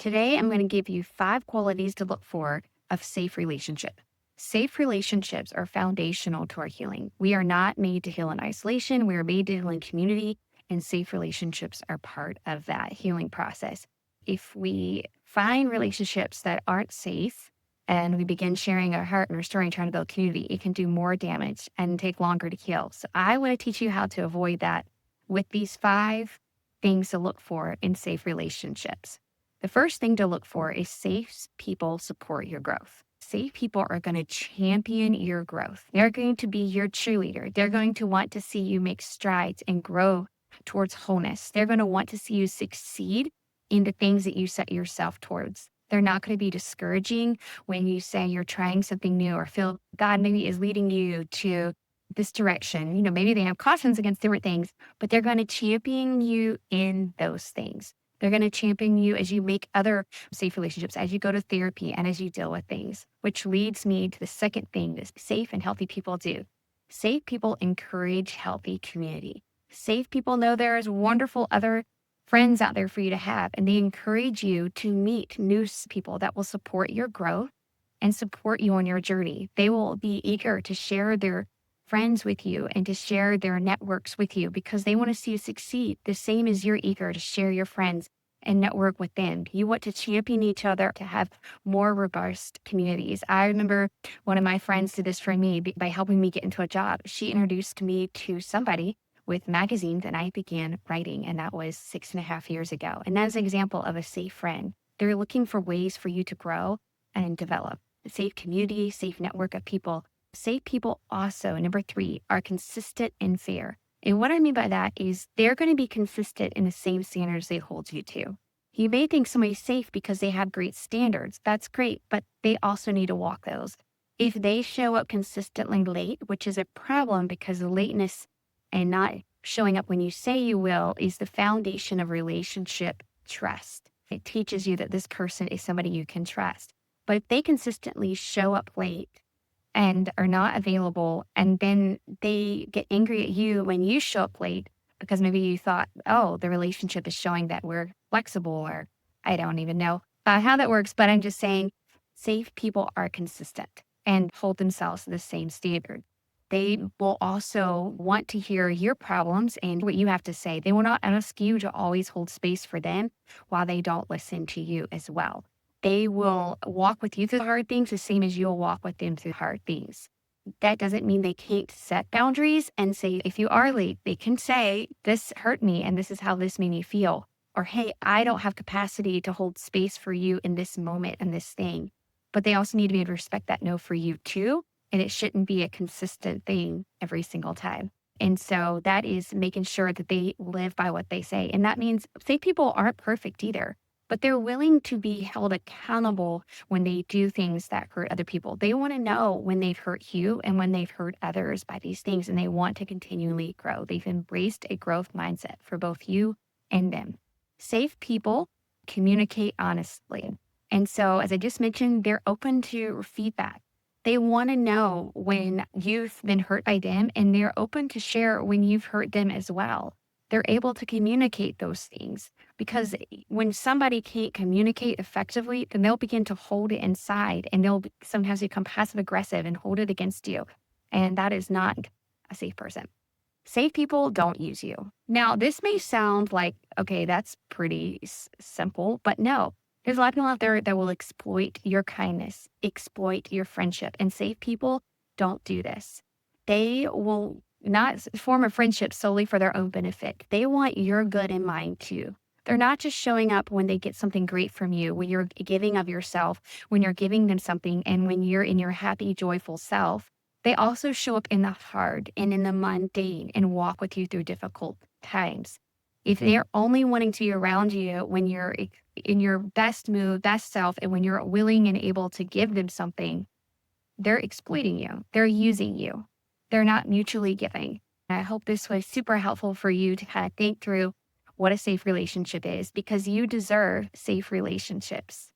Today, I'm going to give you 5 qualities to look for of safe relationship. Safe relationships are foundational to our healing. We are not made to heal in isolation. We are made to heal in community, and safe relationships are part of that healing process. If we find relationships that aren't safe and we begin sharing our heart and our story and trying to build community, it can do more damage and take longer to heal. So I want to teach you how to avoid that with these 5 things to look for in safe relationships. The first thing to look for is safe people support your growth. Safe people are going to champion your growth. They're going to be your cheerleader. They're going to want to see you make strides and grow towards wholeness. They're going to want to see you succeed in the things that you set yourself towards. They're not going to be discouraging when you say you're trying something new or feel God maybe is leading you to this direction. Maybe they have cautions against different things, but they're going to champion you in those things. They're going to champion you as you make other safe relationships, as you go to therapy and as you deal with things, which leads me to the second thing that safe and healthy people do. Safe people encourage healthy community. Safe people know there is wonderful other friends out there for you to have, and they encourage you to meet new people that will support your growth and support you on your journey. They will be eager to share their friends with you and to share their networks with you because they want to see you succeed the same as you're eager to share your friends and network with them. You want to champion each other to have more robust communities. I remember one of my friends did this for me by helping me get into a job. She introduced me to somebody with magazines and I began writing, and that was 6.5 years ago. And that's an example of a safe friend. They're looking for ways for you to grow and develop a safe community, safe network of people. Safe people also, number 3, are consistent and fair. And what I mean by that is they're going to be consistent in the same standards they hold you to. You may think somebody's safe because they have great standards. That's great, but they also need to walk those. If they show up consistently late, which is a problem because lateness and not showing up when you say you will is the foundation of relationship trust. It teaches you that this person is somebody you can trust. But if they consistently show up late, and are not available, and then they get angry at you when you show up late because maybe you thought, oh, the relationship is showing that we're flexible, or I don't even know how that works, but I'm just saying safe people are consistent and hold themselves to the same standard. They will also want to hear your problems and what you have to say. They will not ask you to always hold space for them while they don't listen to you as well. They will walk with you through the hard things the same as you'll walk with them through hard things. That doesn't mean they can't set boundaries and say, if you are late, they can say, this hurt me and this is how this made me feel. Or, hey, I don't have capacity to hold space for you in this moment and this thing. But they also need to be able to respect that no for you too. And it shouldn't be a consistent thing every single time. And so that is making sure that they live by what they say. And that means safe people aren't perfect either, but they're willing to be held accountable when they do things that hurt other people. They want to know when they've hurt you and when they've hurt others by these things, and they want to continually grow. They've embraced a growth mindset for both you and them. Safe people communicate honestly. And so, as I just mentioned, they're open to feedback. They want to know when you've been hurt by them, and they're open to share when you've hurt them as well. They're able to communicate those things because when somebody can't communicate effectively, then they'll begin to hold it inside, and they'll sometimes become passive aggressive and hold it against you. And that is not a safe person. Safe people don't use you. Now, this may sound like, okay, that's pretty simple, but no. There's a lot of people out there that will exploit your kindness, exploit your friendship, and safe people don't do this. They will not form a friendship solely for their own benefit. They want your good in mind too. They're not just showing up when they get something great from you, when you're giving of yourself, when you're giving them something, and when you're in your happy, joyful self. They also show up in the hard and in the mundane and walk with you through difficult times. If they're only wanting to be around you when you're in your best mood, best self, and when you're willing and able to give them something, they're exploiting you. They're using you. They're not mutually giving. I hope this was super helpful for you to kind of think through what a safe relationship is, because you deserve safe relationships.